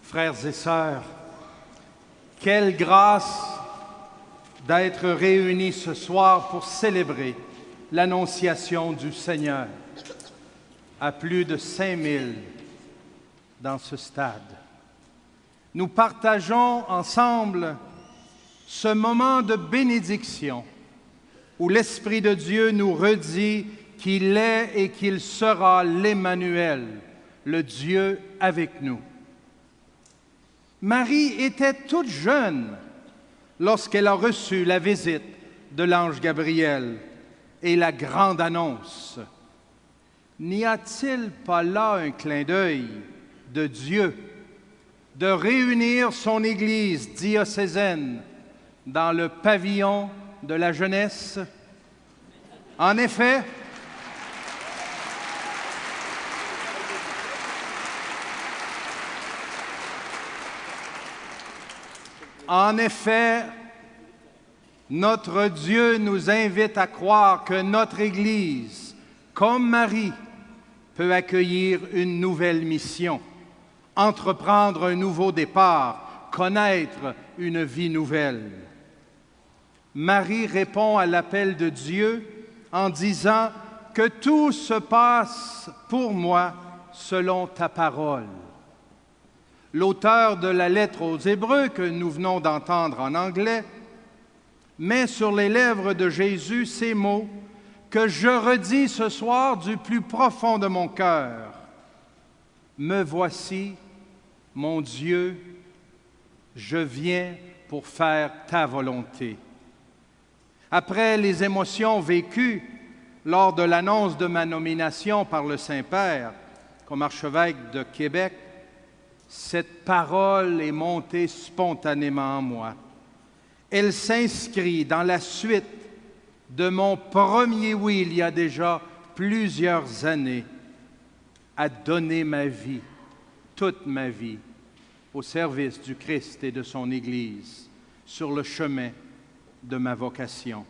Frères et sœurs, quelle grâce d'être réunis ce soir pour célébrer l'Annonciation du Seigneur à plus de 5000 dans ce stade. Nous partageons ensemble ce moment de bénédiction où l'Esprit de Dieu nous redit qu'il est et qu'il sera l'Emmanuel, le Dieu avec nous. Marie était toute jeune lorsqu'elle a reçu la visite de l'ange Gabriel et la grande annonce. N'y a-t-il pas là un clin d'œil de Dieu de réunir son Église diocésaine dans le pavillon de la jeunesse? En effet, notre Dieu nous invite à croire que notre Église, comme Marie, peut accueillir une nouvelle mission, entreprendre un nouveau départ, connaître une vie nouvelle. Marie répond à l'appel de Dieu en disant que tout se passe pour moi selon ta parole. L'auteur de la lettre aux Hébreux que nous venons d'entendre en anglais met sur les lèvres de Jésus ces mots que je redis ce soir du plus profond de mon cœur. Me voici, mon Dieu, je viens pour faire ta volonté. Après les émotions vécues lors de l'annonce de ma nomination par le Saint-Père comme archevêque de Québec, cette parole est montée spontanément en moi. Elle s'inscrit dans la suite de mon premier oui il y a déjà plusieurs années, à donner ma vie, toute ma vie, au service du Christ et de son Église, sur le chemin de ma vocation.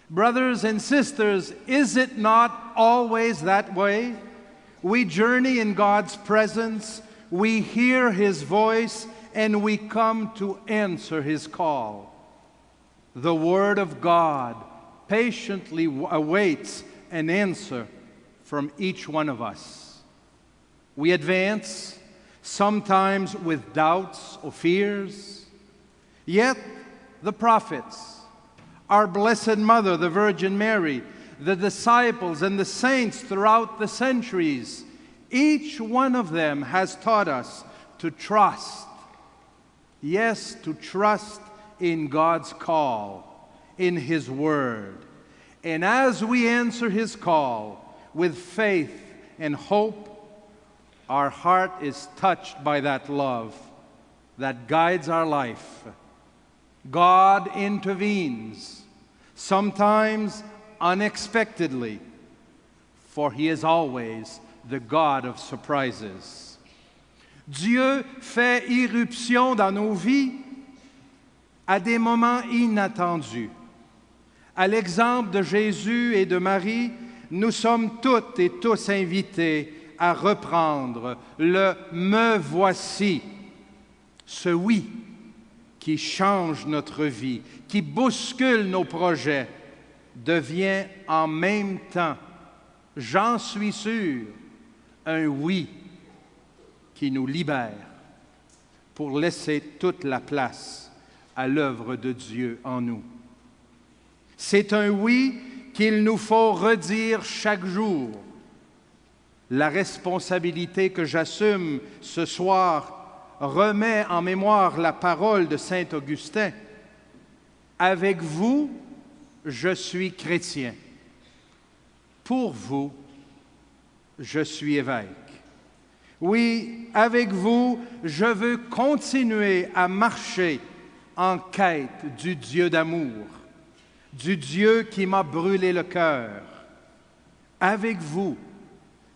Brothers and sisters, is it not always that way? We journey in God's presence, we hear His voice, and we come to answer His call. The Word of God patiently awaits an answer from each one of us. We advance, sometimes with doubts or fears, yet the prophets, our Blessed Mother, the Virgin Mary, the disciples and the saints throughout the centuries, each one of them has taught us to trust. Yes, to trust in God's call, in His Word. And as we answer His call with faith and hope, our heart is touched by that love that guides our life. God intervenes, sometimes unexpectedly, for He is always the God of surprises. Dieu fait irruption dans nos vies à des moments inattendus. À l'exemple de Jésus et de Marie, nous sommes toutes et tous invités à reprendre le « me voici », ce « oui » qui change notre vie, qui bouscule nos projets, devient en même temps, j'en suis sûr, un « oui » qui nous libère pour laisser toute la place à l'œuvre de Dieu en nous. C'est un « oui » qu'il nous faut redire chaque jour. La responsabilité que j'assume ce soir remet en mémoire la parole de saint Augustin. Avec vous, je suis chrétien. Pour vous, je suis évêque. Oui, avec vous, je veux continuer à marcher en quête du Dieu d'amour, du Dieu qui m'a brûlé le cœur. Avec vous,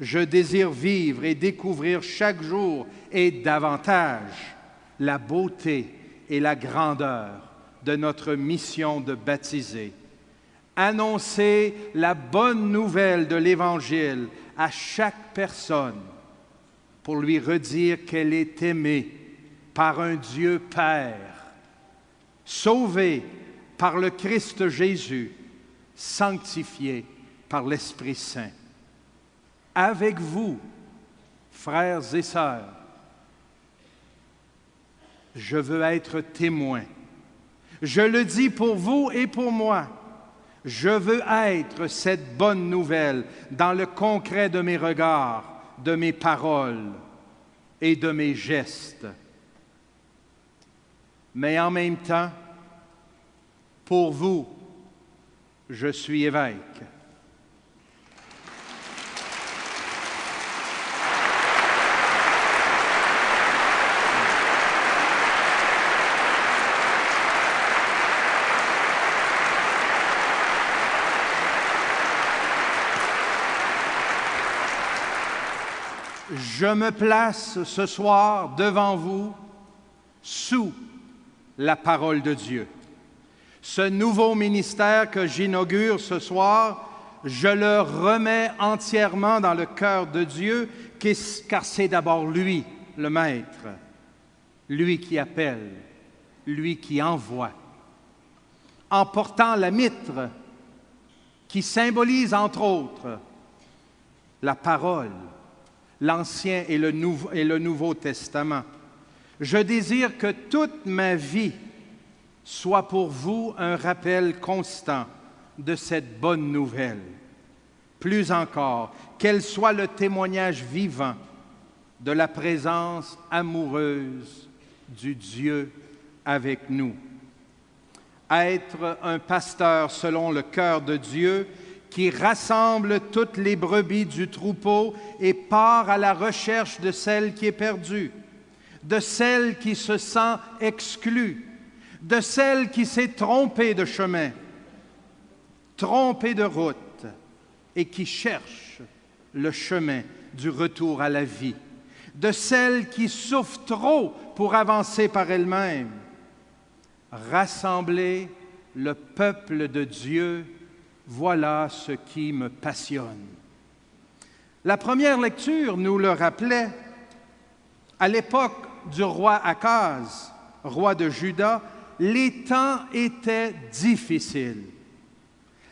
je désire vivre et découvrir chaque jour et davantage la beauté et la grandeur de notre mission de baptiser. Annoncer la bonne nouvelle de l'Évangile à chaque personne pour lui redire qu'elle est aimée par un Dieu Père, sauvée par le Christ Jésus, sanctifiée par l'Esprit Saint. Avec vous, frères et sœurs, je veux être témoin. Je le dis pour vous et pour moi. Je veux être cette bonne nouvelle dans le concret de mes regards, de mes paroles et de mes gestes. Mais en même temps, pour vous, je suis évêque. Je me place ce soir devant vous sous la parole de Dieu. Ce nouveau ministère que j'inaugure ce soir, je le remets entièrement dans le cœur de Dieu, car c'est d'abord lui, le Maître, lui qui appelle, lui qui envoie. En portant la mitre, qui symbolise entre autres la parole, l'Ancien et le Nouveau Testament. Je désire que toute ma vie soit pour vous un rappel constant de cette bonne nouvelle. Plus encore, qu'elle soit le témoignage vivant de la présence amoureuse du Dieu avec nous. Être un pasteur selon le cœur de Dieu, qui rassemble toutes les brebis du troupeau et part à la recherche de celle qui est perdue, de celle qui se sent exclue, de celle qui s'est trompée de chemin, trompée de route et qui cherche le chemin du retour à la vie, de celle qui souffre trop pour avancer par elle-même. Rassembler le peuple de Dieu, voilà ce qui me passionne. La première lecture nous le rappelait. À l'époque du roi Akaz, roi de Juda, les temps étaient difficiles.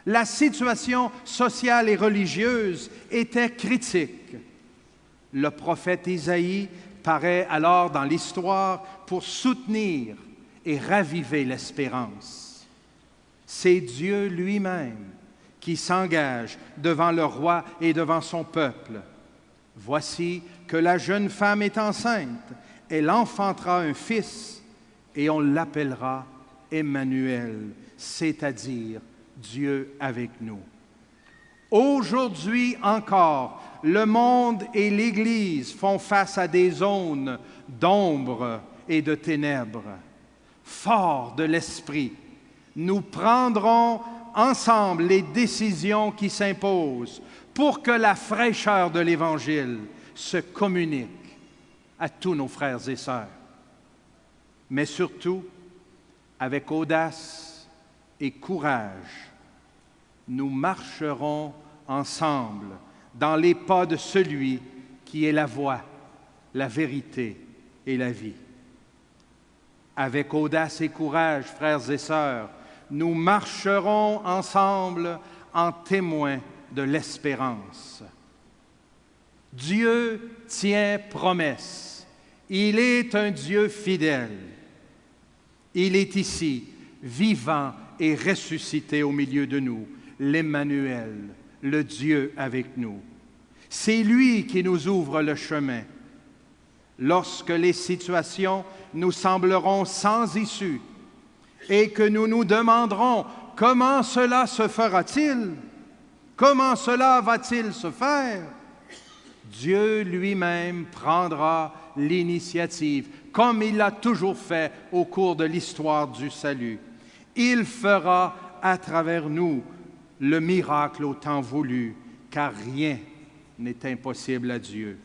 La situation sociale et religieuse était critique. Le prophète Isaïe paraît alors dans l'histoire pour soutenir et raviver l'espérance. C'est Dieu lui-même qui s'engage devant le roi et devant son peuple. Voici que la jeune femme est enceinte, elle enfantera un fils et on l'appellera Emmanuel, c'est-à-dire Dieu avec nous. Aujourd'hui encore, le monde et l'Église font face à des zones d'ombre et de ténèbres. Forts de l'esprit, nous prendrons ensemble les décisions qui s'imposent pour que la fraîcheur de l'Évangile se communique à tous nos frères et sœurs. Mais surtout, avec audace et courage, nous marcherons ensemble dans les pas de celui qui est la voie, la vérité et la vie. Avec audace et courage, frères et sœurs, nous marcherons ensemble en témoins de l'espérance. Dieu tient promesse. Il est un Dieu fidèle. Il est ici, vivant et ressuscité au milieu de nous, l'Emmanuel, le Dieu avec nous. C'est lui qui nous ouvre le chemin. Lorsque les situations nous sembleront sans issue et que nous nous demanderons comment cela se fera-t-il, comment cela va-t-il se faire, Dieu lui-même prendra l'initiative, comme il l'a toujours fait au cours de l'histoire du salut. Il fera à travers nous le miracle au temps voulu, car rien n'est impossible à Dieu.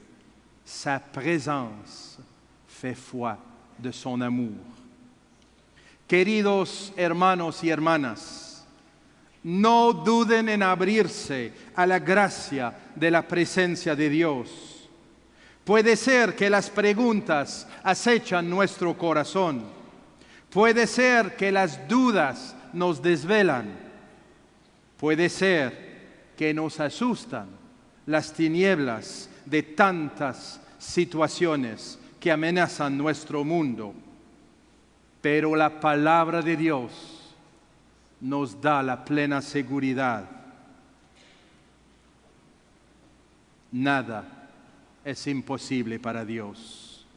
Sa présence fait foi de son amour. Queridos hermanos y hermanas, no duden en abrirse a la gracia de la presencia de Dios. Puede ser que las preguntas acechan nuestro corazón. Puede ser que las dudas nos desvelan. Puede ser que nos asustan las tinieblas de tantas situaciones que amenazan nuestro mundo. Pero la palabra de Dios nos da la plena seguridad. Nada es imposible para Dios.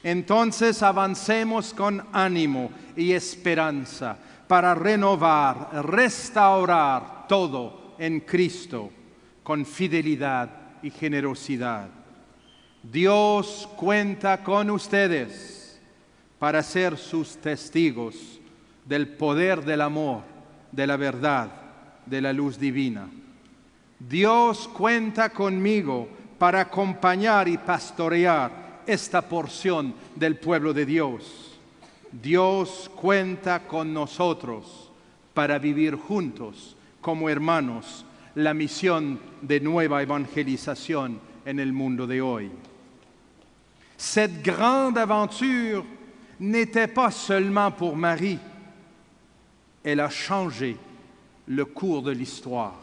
Entonces avancemos con ánimo y esperanza para renovar, restaurar todo en Cristo con fidelidad y generosidad. Dios cuenta con ustedes para ser sus testigos del poder del amor, de la verdad, de la luz divina. Dios cuenta conmigo para acompañar y pastorear esta porción del pueblo de Dios. Dios cuenta con nosotros para vivir juntos como hermanos la misión de nueva evangelización en el mundo de hoy. Cette grande aventure n'était pas seulement pour Marie. Elle a changé le cours de l'histoire.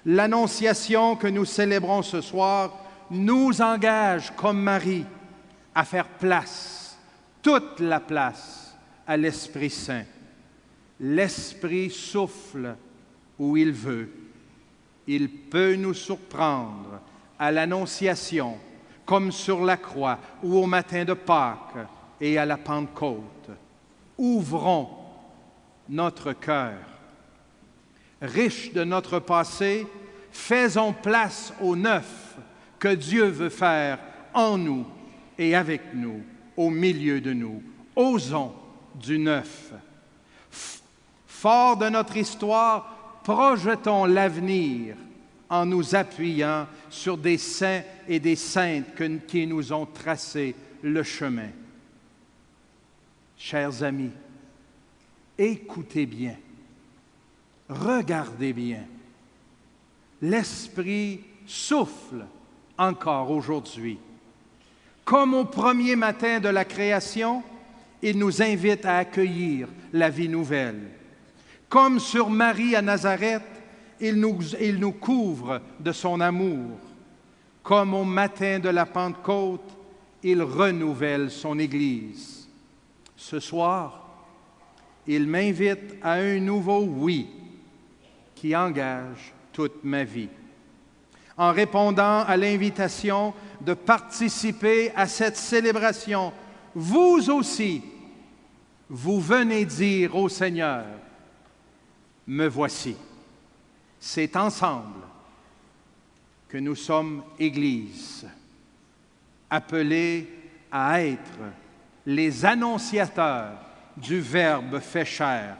L'annonciation que nous célébrons ce soir nous engage comme Marie à faire place, toute la place, à l'Esprit Saint. L'Esprit souffle où il veut. Il peut nous surprendre à l'Annonciation, comme sur la croix ou au matin de Pâques et à la Pentecôte. Ouvrons notre cœur. Riche de notre passé, faisons place au neuf que Dieu veut faire en nous et avec nous, au milieu de nous. Osons du neuf. Fort de notre histoire, projetons l'avenir en nous appuyant sur des saints et des saintes qui nous ont tracé le chemin. Chers amis, écoutez bien, regardez bien. L'Esprit souffle encore aujourd'hui. Comme au premier matin de la création, il nous invite à accueillir la vie nouvelle. Comme sur Marie à Nazareth, il nous couvre de son amour. Comme au matin de la Pentecôte, il renouvelle son Église. Ce soir, il m'invite à un nouveau oui qui engage toute ma vie. En répondant à l'invitation de participer à cette célébration, vous aussi, vous venez dire au Seigneur, « Me voici ». C'est ensemble que nous sommes Église, appelés à être les annonciateurs du Verbe fait chair.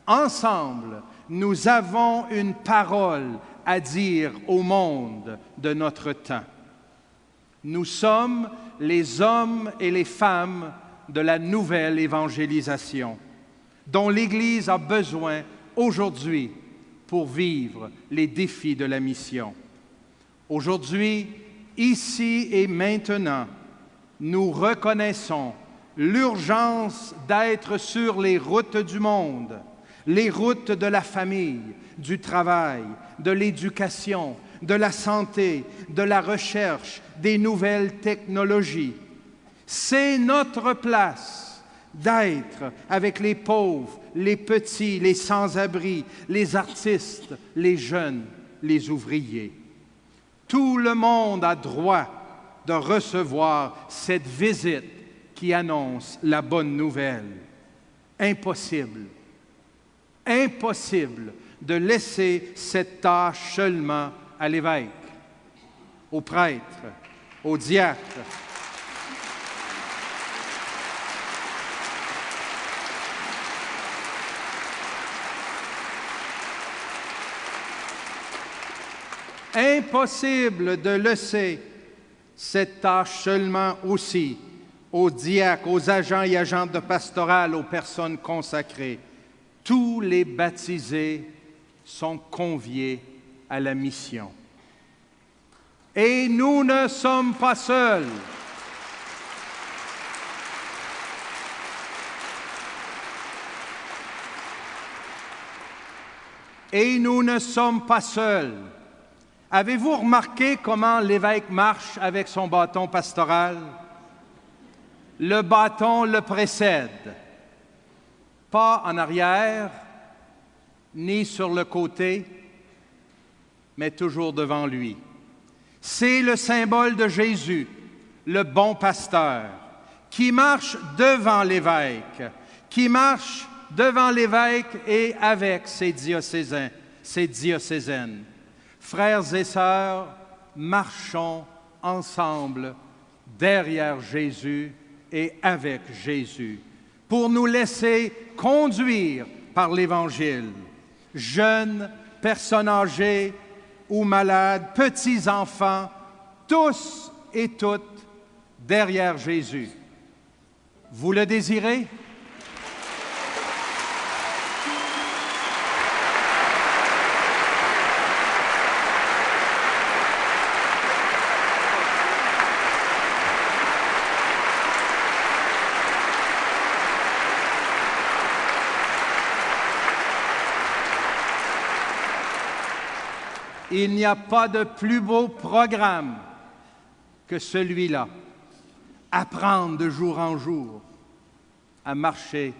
Ensemble, nous avons une parole à dire au monde de notre temps. Nous sommes les hommes et les femmes de la nouvelle évangélisation, dont l'Église a besoin aujourd'hui pour vivre les défis de la mission. Aujourd'hui, ici et maintenant, nous reconnaissons l'urgence d'être sur les routes du monde, les routes de la famille, du travail, de l'éducation, de la santé, de la recherche, des nouvelles technologies. C'est notre place d'être avec les pauvres, les petits, les sans-abri, les artistes, les jeunes, les ouvriers. Tout le monde a droit de recevoir cette visite qui annonce la bonne nouvelle. Impossible de laisser cette tâche seulement à l'évêque, au prêtre, au diacre. Impossible de laisser cette tâche seulement aussi aux diacres, aux agents et agentes de pastoral, aux personnes consacrées. Tous les baptisés sont conviés à la mission. Et nous ne sommes pas seuls. Et nous ne sommes pas seuls. Avez-vous remarqué comment l'évêque marche avec son bâton pastoral? Le bâton le précède, pas en arrière, ni sur le côté, mais toujours devant lui. C'est le symbole de Jésus, le bon pasteur, qui marche devant l'évêque, et avec ses diocésains, ses diocésaines. Frères et sœurs, marchons ensemble derrière Jésus et avec Jésus pour nous laisser conduire par l'Évangile. Jeunes, personnes âgées ou malades, petits-enfants, tous et toutes derrière Jésus. Vous le désirez? Il n'y a pas de plus beau programme que celui-là. Apprendre de jour en jour à marcher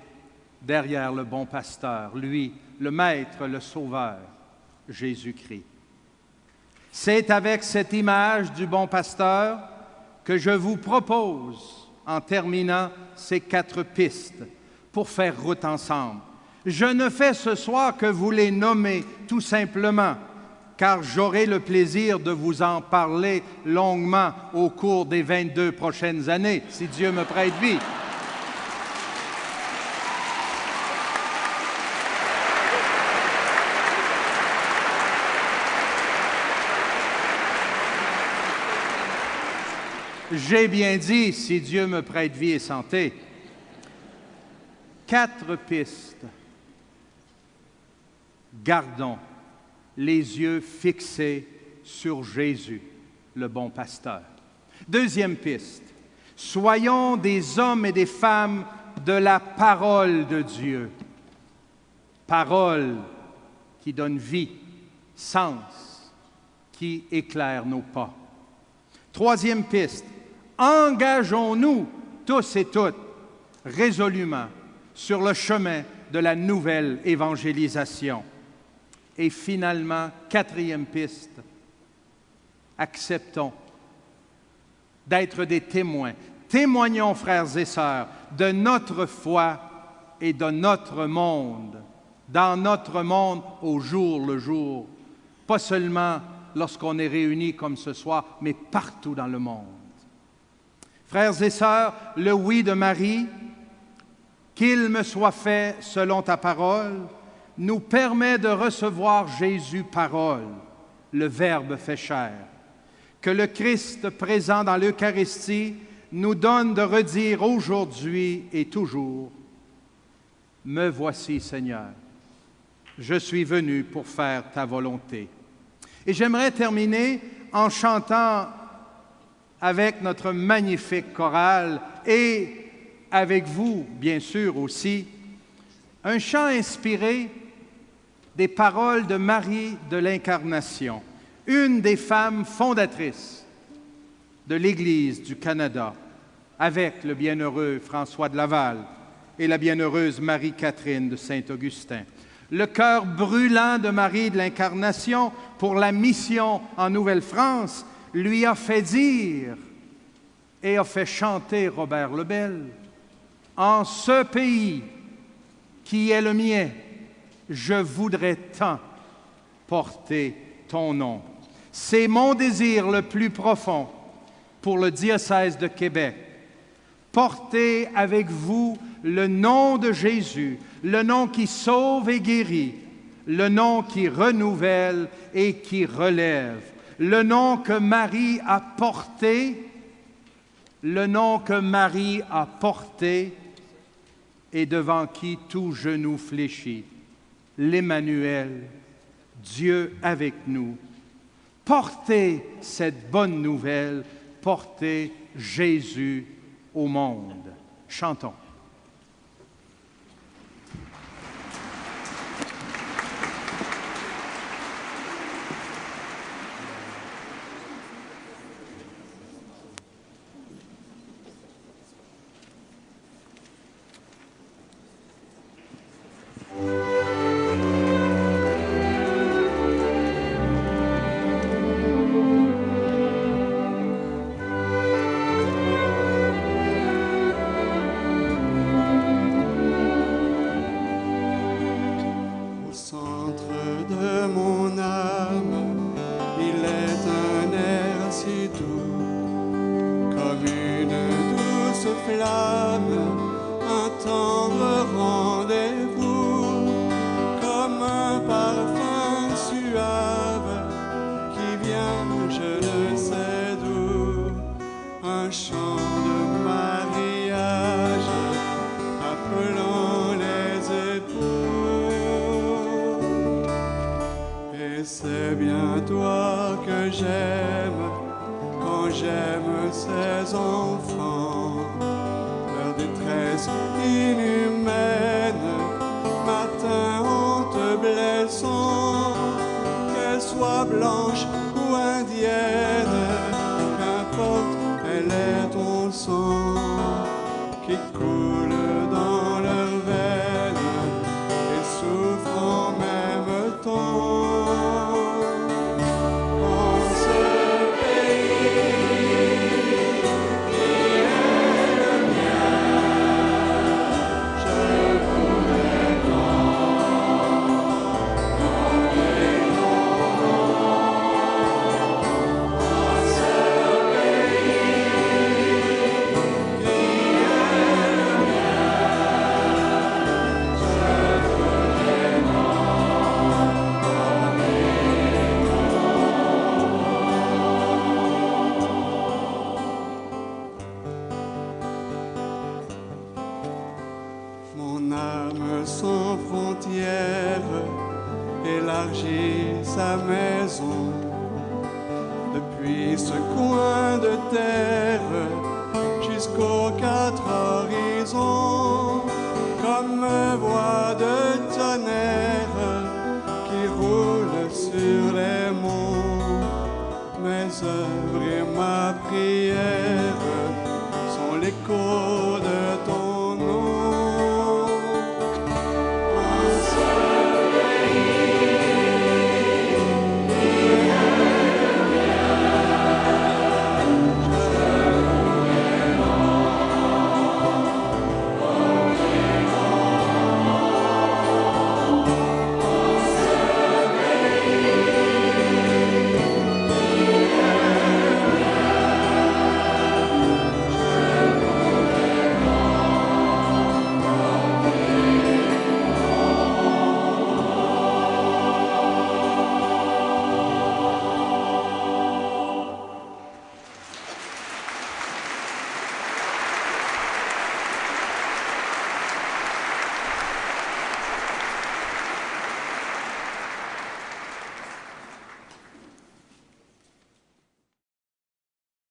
derrière le bon pasteur, lui, le Maître, le Sauveur, Jésus-Christ. C'est avec cette image du bon pasteur que je vous propose, en terminant ces 4 pistes, pour faire route ensemble. Je ne fais ce soir que vous les nommer tout simplement, car j'aurai le plaisir de vous en parler longuement au cours des 22 prochaines années, si Dieu me prête vie. J'ai bien dit, si Dieu me prête vie et santé. 4 pistes. Gardons les yeux fixés sur Jésus, le bon pasteur. 2e piste, soyons des hommes et des femmes de la parole de Dieu. Parole qui donne vie, sens, qui éclaire nos pas. 3e piste, engageons-nous tous et toutes résolument sur le chemin de la nouvelle évangélisation. Et finalement, 4e piste, acceptons d'être des témoins. Témoignons, frères et sœurs, de notre foi et de notre monde, dans notre monde au jour le jour, pas seulement lorsqu'on est réunis comme ce soir, mais partout dans le monde. Frères et sœurs, le oui de Marie, qu'il me soit fait selon ta parole, nous permet de recevoir Jésus parole, le Verbe fait chair, que le Christ présent dans l'Eucharistie nous donne de redire aujourd'hui et toujours, « Me voici, Seigneur, je suis venu pour faire ta volonté. » Et j'aimerais terminer en chantant avec notre magnifique chorale et avec vous, bien sûr aussi, un chant inspiré des paroles de Marie de l'Incarnation, une des femmes fondatrices de l'Église du Canada, avec le bienheureux François de Laval et la bienheureuse Marie-Catherine de Saint-Augustin. Le cœur brûlant de Marie de l'Incarnation pour la mission en Nouvelle-France lui a fait dire et a fait chanter Robert Lebel « En ce pays qui est le mien, je voudrais tant porter ton nom. » C'est mon désir le plus profond pour le diocèse de Québec. Portez avec vous le nom de Jésus, le nom qui sauve et guérit, le nom qui renouvelle et qui relève, le nom que Marie a porté, le nom que Marie a porté et devant qui tout genou fléchit, l'Emmanuel, Dieu avec nous. portez cette bonne nouvelle, portez Jésus au monde. Chantons. C'est bien toi que j'aime quand j'aime ces enfants. Leur détresse inhumaine m'atteint en te blessant. Qu'elle soit blanche ou indienne, qu'importe, elle est ton sang qui coule dans leurs veines et souffre en même temps. Mon âme sans frontières élargit sa maison. Depuis ce coin de terre jusqu'aux quatre horizons.